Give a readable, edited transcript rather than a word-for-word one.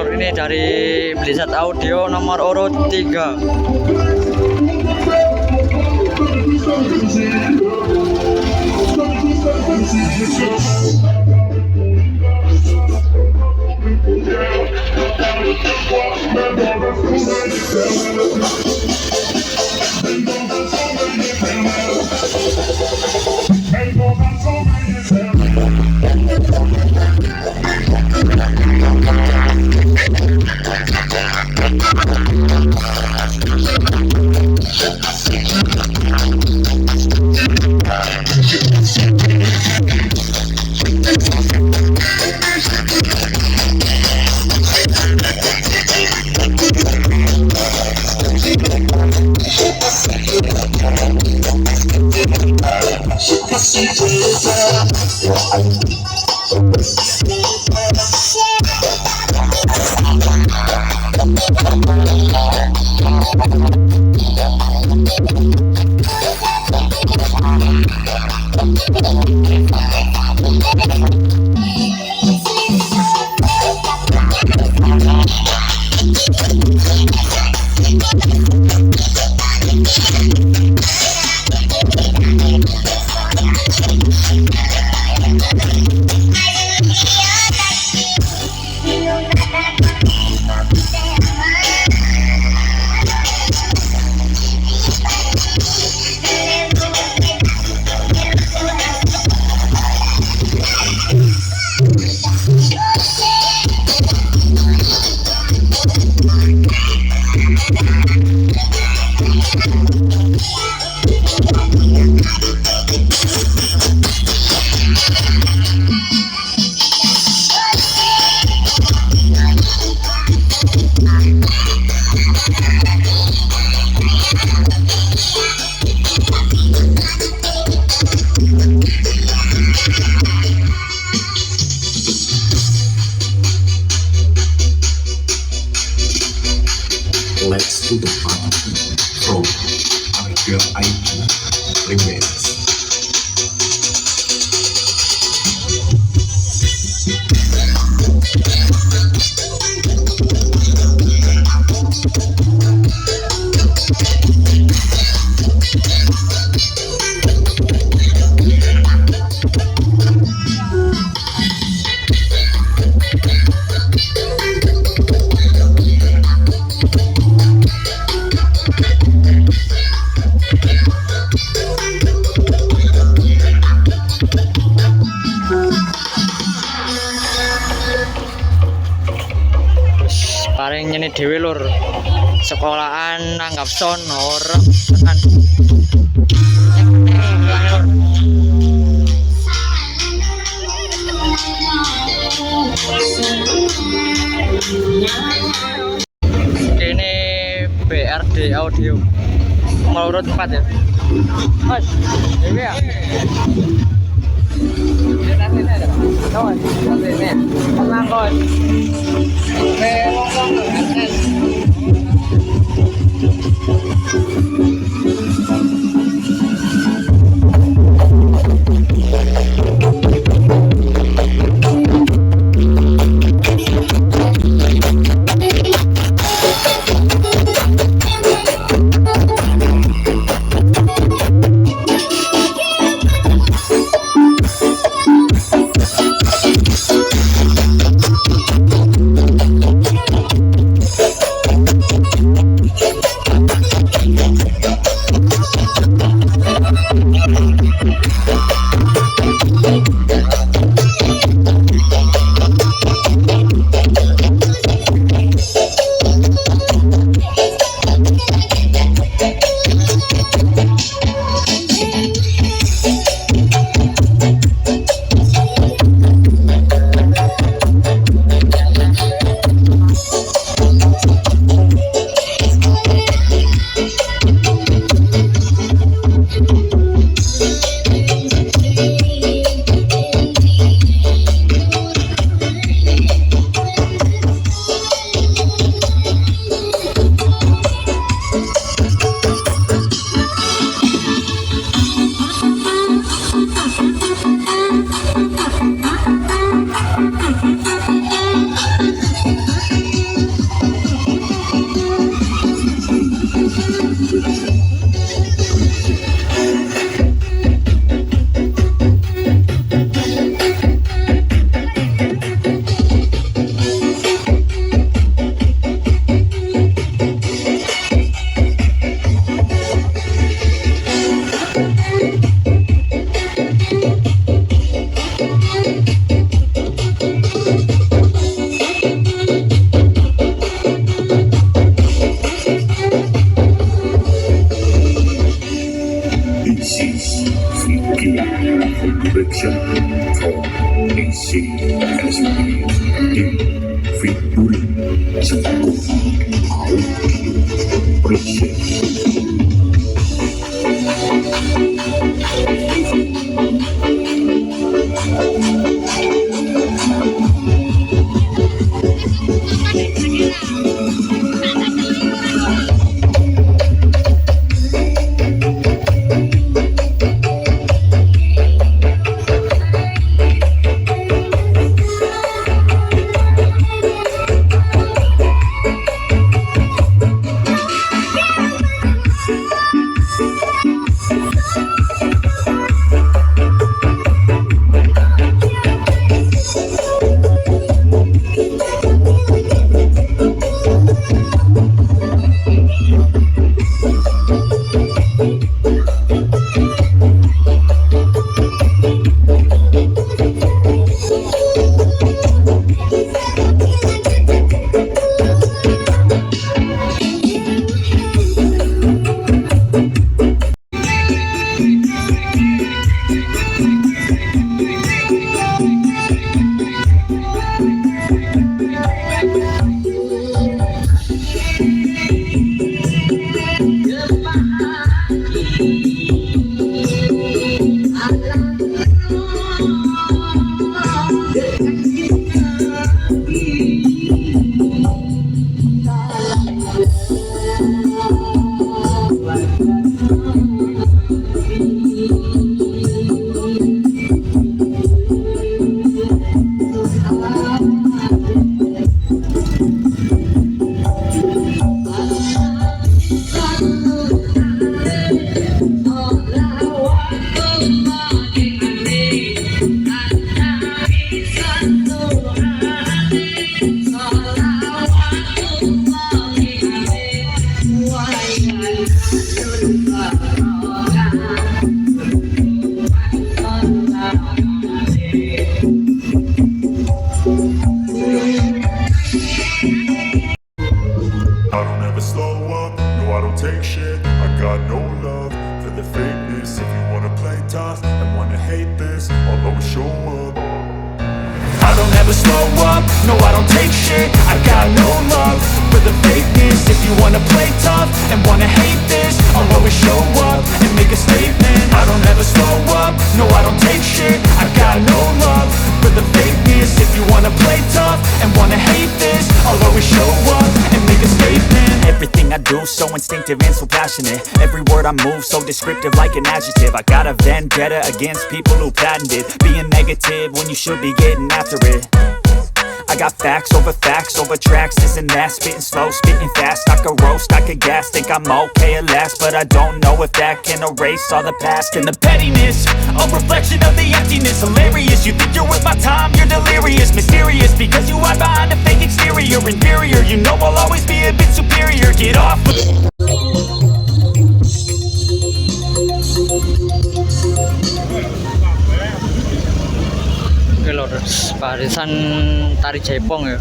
lur, ini dari blizzardaudio nomor urut 3. Let's to the party from harga IT Remix. Paling nyeni dhewe lur, sekolahan nanggap son horeg tekan. Ini BRD audio nomor urut 4 ya. Mas, ini ya. Kawan, ini tenang kawan. Yuri Sekuku Appreciate. I don't ever slow up, no I don't take shit. I got no love for the fakeness. If you wanna play tough and wanna hate this, I'll always show up. I don't ever slow up, no I don't take shit. I got no love for the fakeness. If you wanna play tough and wanna hate this, I'll always show up and make a statement. I don't ever slow up, no I don't take shit. I got no love for the fakeness. If you wanna play tough and wanna hate this, I'll always show up and make a statement. Everything I do so instinctive and so passionate. Every word I move so descriptive like an adjective. I got a vendetta against people who patented being negative when you should be getting after it. I got facts over tracks, this and that. Spitting slow, spitting fast. I could roast, I could gas. Think I'm okay at last, but I don't know if that can erase all the past. And the pettiness, a reflection of the emptiness. Hilarious, you think you're worth my time, you're delirious. Mysterious, because you hide behind a fake exterior. Inferior, you know I'll always be a bit superior. Get off with Oke lor, barisan tari jaipong ya.